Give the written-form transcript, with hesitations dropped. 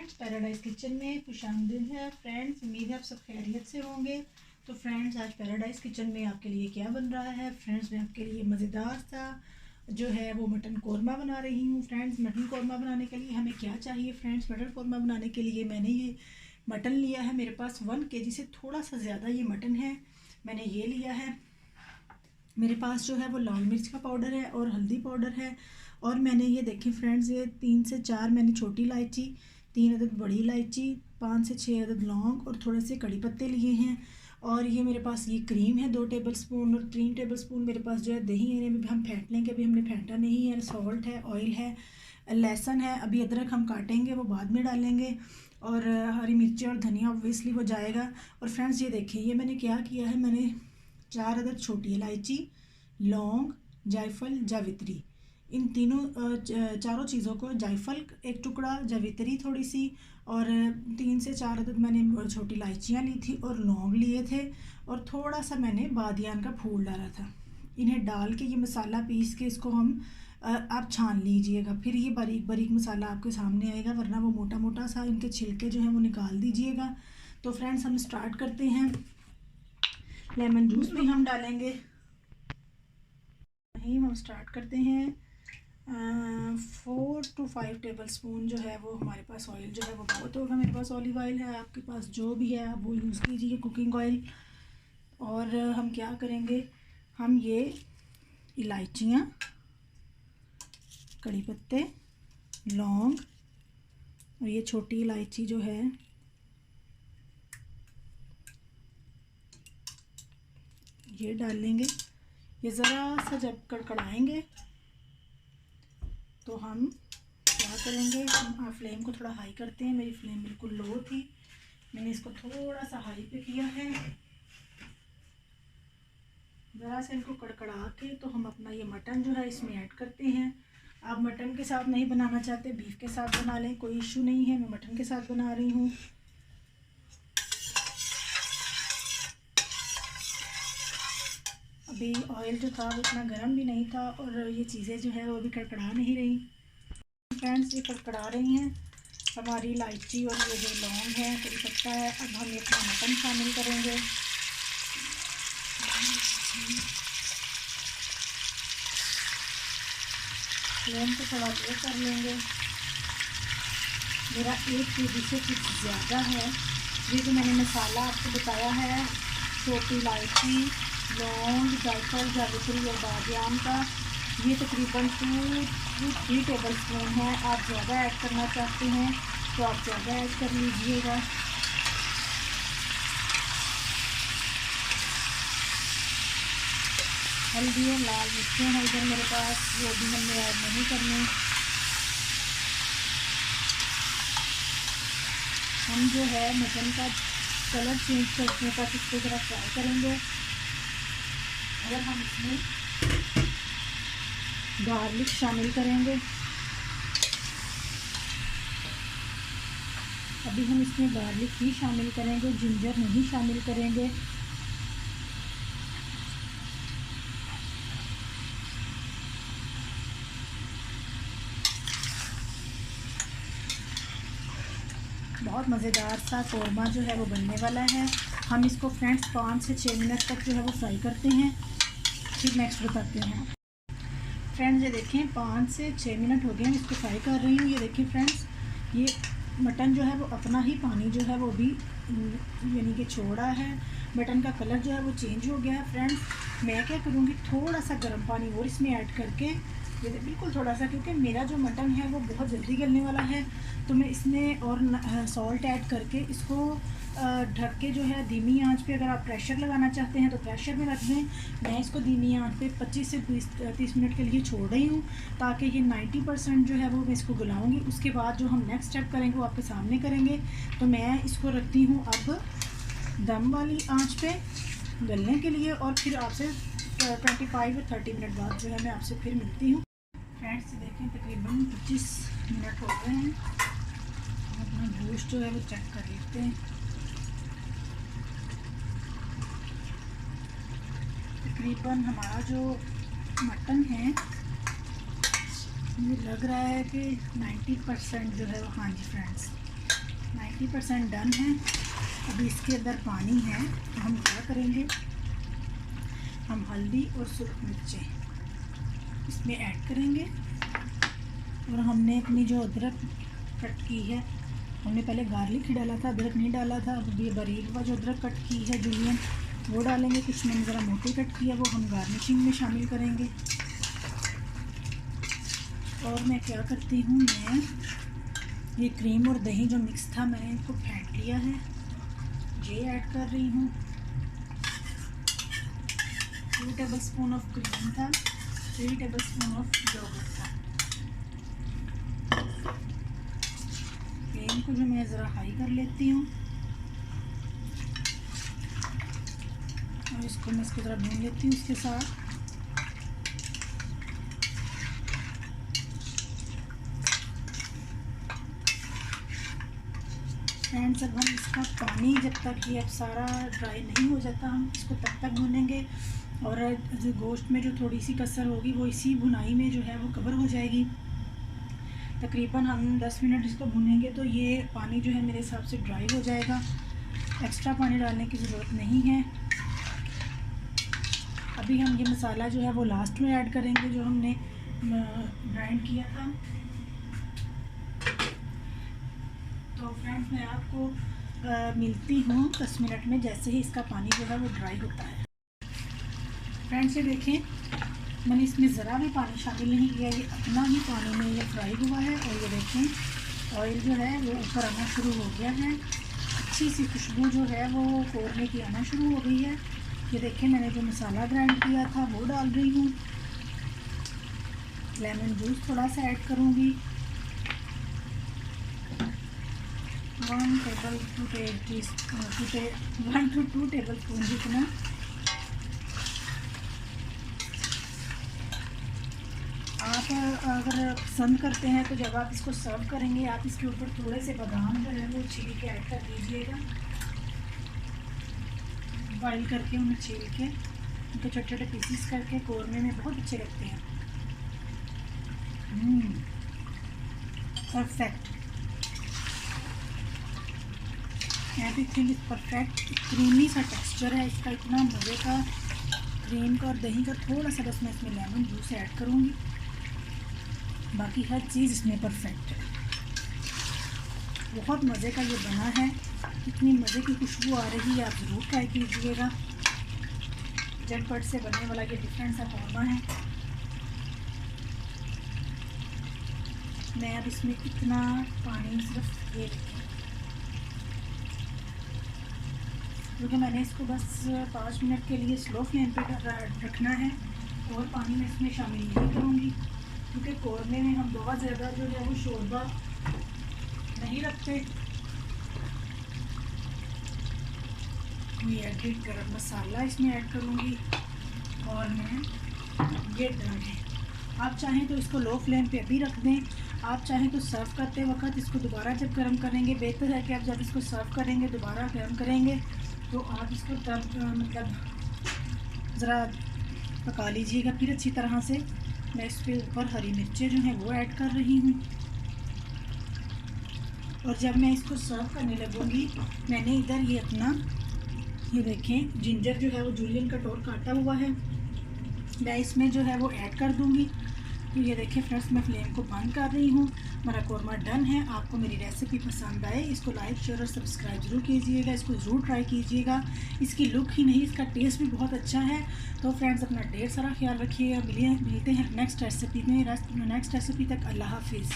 Friends, paradise kitchen में खुशामदीद है। Friends, उम्मीद है आप सब खैरियत से होंगे। तो फ्रेंड्स, आज पैराडाइज किचन में आपके लिए क्या बन रहा है। फ्रेंड्स, मैं आपके लिए मज़ेदार सा जो है वो मटन कौरमा बना रही हूँ। फ्रेंड्स, मटन कौरमा बनाने के लिए हमें क्या चाहिए। फ्रेंड्स, मटन कौरमा बनाने के लिए मैंने ये मटन लिया है। मेरे पास 1 kg से थोड़ा सा ज़्यादा ये मटन है, मैंने ये लिया है। मेरे पास जो है वो लाल मिर्च का पाउडर है और हल्दी पाउडर है। और मैंने ये देखिए फ्रेंड्स, ये 3 से 4 मैंने छोटी इलायची, 3 अदद बड़ी इलायची, 5 से 6 अदद लौंग और थोड़े से कड़ी पत्ते लिए हैं। और ये मेरे पास ये क्रीम है 2 टेबलस्पून, और 3 टेबलस्पून मेरे पास जो है दही है, इन्हें भी हम फेंट लेंगे, अभी हमने फेंटा नहीं है। सॉल्ट है, ऑयल है, लहसुन है, अभी अदरक हम काटेंगे वो बाद में डालेंगे, और हरी मिर्ची और धनिया ऑब्वियसली हो जाएगा। और फ्रेंड्स, ये देखिए ये मैंने क्या किया है, मैंने 4 अदद छोटी इलायची, लौंग, जायफल, जावित्री, इन चारों चीज़ों को, जायफल एक टुकड़ा, जावित्री थोड़ी सी, और 3 से 4 अदद मैंने छोटी इलायचियाँ ली थी और लौंग लिए थे, और थोड़ा सा मैंने बादियान का फूल डाला था। इन्हें डाल के ये मसाला पीस के इसको हम आप छान लीजिएगा। फिर ये बारीक बारीक मसाला आपके सामने आएगा, वरना वो मोटा मोटा सा, इनके छिलके जो हैं वो निकाल दीजिएगा। तो फ्रेंड्स, हम स्टार्ट करते हैं। लेमन जूस भी हम डालेंगे। हम स्टार्ट करते हैं। 4 to 5 टेबलस्पून जो है वो हमारे पास ऑयल जो है वो बहुत होगा। मेरे पास ऑलिव ऑयल है, आपके पास जो भी है आप वो यूज़ कीजिए, कुकिंग ऑयल। और हम क्या करेंगे, हम ये इलायचियाँ, कड़ी पत्ते, लौंग और ये छोटी इलायची जो है ये डाल लेंगे। ये ज़रा सा जब कड़कड़ाएंगे तो हम क्या करेंगे, हम फ्लेम को थोड़ा हाई करते हैं। मेरी फ्लेम बिल्कुल लो थी, मैंने इसको थोड़ा सा हाई पे किया है। ज़रा से इनको कड़कड़ा के तो हम अपना ये मटन जो है इसमें ऐड करते हैं। आप मटन के साथ नहीं बनाना चाहते, बीफ के साथ बना लें, कोई इशू नहीं है। मैं मटन के साथ बना रही हूँ। अभी ऑयल जो था वो इतना गर्म भी नहीं था, और ये चीज़ें जो है वो भी कड़कड़ा नहीं रही। फ्रेंड्स, ये कड़कड़ा रही हैं हमारी इलायची और ये जो लौंग है, कड़ी पत्ता है। अब हम ये अपना मटन शामिल करेंगे। फ्लेम को थोड़ा लो कर लेंगे। मेरा 1 kg से कुछ ज़्यादा है। ये जो मैंने मसाला आपको बताया है, छोटी इलायची, लौंग, जायफल, जावित्री और बादियान का, ये तकरीबन 2-3 टेबलस्पून है। आप ज़्यादा ऐड करना चाहते हैं तो आप ज़्यादा ऐड कर लीजिएगा। हल्दी और लाल मिर्चें हैं इधर मेरे पास, वो भी हमने ऐड नहीं करनी। हम जो है मटन का कलर चेंज करने का इसको ज़रा फ्राई करेंगे। अगर हम इसमें गार्लिक शामिल करेंगे, अभी हम इसमें गार्लिक ही शामिल करेंगे, जिंजर नहीं शामिल करेंगे। बहुत मज़ेदार सा कौरमा जो है वो बनने वाला है। हम इसको फ्रेंड्स 5 से 6 मिनट तक जो है वो फ्राई करते हैं, फिर नेक्स्ट बताते हैं। फ्रेंड्स, ये देखें 5 से 6 मिनट हो गए हैं, इसको फ्राई कर रही हूँ। ये देखिए फ्रेंड्स, ये मटन जो है वो अपना ही पानी जो है वो भी यानी कि छोड़ा है। मटन का कलर जो है वो चेंज हो गया है। फ्रेंड्स, मैं क्या करूँगी, थोड़ा सा गर्म पानी और इसमें ऐड करके, ये बिल्कुल थोड़ा सा, क्योंकि मेरा जो मटन है वो बहुत जल्दी गलने वाला है, तो मैं इसमें और सॉल्ट ऐड करके इसको ढक के जो है धीमी आंच पे, अगर आप प्रेशर लगाना चाहते हैं तो प्रेशर में रख दें। मैं इसको धीमी आंच पे 25 से 30 मिनट के लिए छोड़ रही हूँ, ताकि ये 90% जो है वो मैं इसको गलाऊँगी। उसके बाद जो हम नेक्स्ट स्टेप करेंगे वो आपके सामने करेंगे। तो मैं इसको रखती हूँ अब दम वाली आँच पे गलने के लिए, और फिर आपसे 25 या 30 मिनट बाद जो है मैं आपसे फिर मिलती हूँ। फ्रेंड्स, देखें तकरीबन 25 मिनट हो गए हैं। अपना गोश्त जो है वो चेक कर लेते हैं। तकरीबन हमारा जो मटन है मुझे लग रहा है कि 90% जो है वो, हाँ जी फ्रेंड्स, 90% डन है। अभी इसके अंदर पानी है, तो हम क्या करेंगे, हम हल्दी और सुर्ख मिर्चें इसमें ऐड करेंगे। और हमने अपनी जो अदरक कट की है, हमने पहले गार्लिक ही डाला था, अदरक नहीं डाला था। अब ये बारीक हुआ जो अदरक कट की है जूलियन, वो डालेंगे। कुछ मैंने ज़रा मोटी कट की है, वो हम गार्निशिंग में शामिल करेंगे। और मैं क्या करती हूँ, मैं ये क्रीम और दही जो मिक्स था, मैंने इनको फेंट लिया है, ये ऐड कर रही हूँ। 2 टेबलस्पून ऑफ क्रीम था, 3 टेबलस्पून ऑफ योगर्ट था। फ्लेम को जो मैं ज़रा हाई कर लेती हूँ और इसको मैं इसकी तरह भून लेती हूँ उसके साथ। फ्रेंड्स, अब हम इसका पानी जब तक ये अब सारा ड्राई नहीं हो जाता, हम इसको तब तक भूनेंगे। और जो गोश्त में जो थोड़ी सी कसर होगी वो इसी भुनाई में जो है वो कवर हो जाएगी। तकरीबन हम 10 मिनट इसको भुनेंगे तो ये पानी जो है मेरे हिसाब से ड्राई हो जाएगा। एक्स्ट्रा पानी डालने की ज़रूरत नहीं है। अभी हम ये मसाला जो है वो लास्ट में ऐड करेंगे, जो हमने ग्राइंड किया था। तो फ्रेंड्स, मैं आपको मिलती हूँ 10 मिनट में, जैसे ही इसका पानी जो है वो ड्राई होता है। फ्रेंड्स, ये देखें, मैंने इसमें ज़रा भी पानी शामिल नहीं किया, ये अपना ही पानी में ये फ्राई हुआ है। और ये देखें, ऑयल जो है वो ऊपर आना शुरू हो गया है। अच्छी सी खुशबू जो है वो कौरने की आना शुरू हो गई है। ये देखें, मैंने जो मसाला ग्राइंड किया था वो डाल रही हूँ। लेमन जूस थोड़ा सा ऐड करूँगी, 1 to 2 टेबल स्पून जितना। आप अगर पसंद करते हैं तो जब आप इसको सर्व करेंगे, आप इसके ऊपर थोड़े से बादाम जो है वो छील के ऐड कर दीजिएगा। बॉइल करके उन्हें छील के उनके छोटे छोटे पीसीस करके कौरने में बहुत अच्छे लगते हैं। Perfect, everything is perfect. Creamy सा टेक्सचर है इसका, इतना मज़े का क्रीम का और दही का। थोड़ा सा बस मैं इसमें लेमन जूस ऐड करूँगी, बाकी हर चीज़ इसमें परफेक्ट है। बहुत मज़े का ये बना है, इतनी मज़े की खुशबू आ रही है, आप ज़रूर ट्राई कीजिएगा। झटपट से बनने वाला ये डिफरेंट सा कौरमा है। मैं अब इसमें इतना पानी सिर्फ ये क्योंकि मैंने इसको बस 5 मिनट के लिए स्लो फ्लेम पे रखना है, और पानी में इसमें शामिल नहीं करूँगी, क्योंकि कौरमे में हम बहुत ज़्यादा जो है वो शोरबा नहीं रखते। ये एडिड गरम मसाला इसमें ऐड करूँगी, और मैं ये डन है। आप चाहें तो इसको लो फ्लेम पे अभी रख दें, आप चाहें तो सर्व करते वक्त इसको दोबारा जब गर्म करेंगे, बेहतर है कि आप जब इसको सर्व करेंगे दोबारा गर्म करेंगे तो आप इसको तब मतलब ज़रा पका लीजिएगा फिर अच्छी तरह से। मैं इस पर ऊपर हरी मिर्चें जो हैं वो ऐड कर रही हूँ। और जब मैं इसको सर्व करने लगूँगी, मैंने इधर ये अपना ये देखें जिंजर जो है वो जूलियन कटोर काटा हुआ है, मैं इसमें जो है वो ऐड कर दूँगी। तो ये देखिए फ्रेंड्स, मैं फ्लेम को बंद कर रही हूँ। मेरा कौरमा डन है। आपको मेरी रेसिपी पसंद आए, इसको लाइक शेयर और सब्सक्राइब ज़रूर कीजिएगा। इसको ज़रूर ट्राई कीजिएगा। इसकी लुक ही नहीं, इसका टेस्ट भी बहुत अच्छा है। तो फ्रेंड्स, अपना ढेर सारा ख्याल रखिएगा। मिलते हैं नेक्स्ट रेसिपी में। नेक्स्ट रेसिपी तक अल्लाह हाफिज़।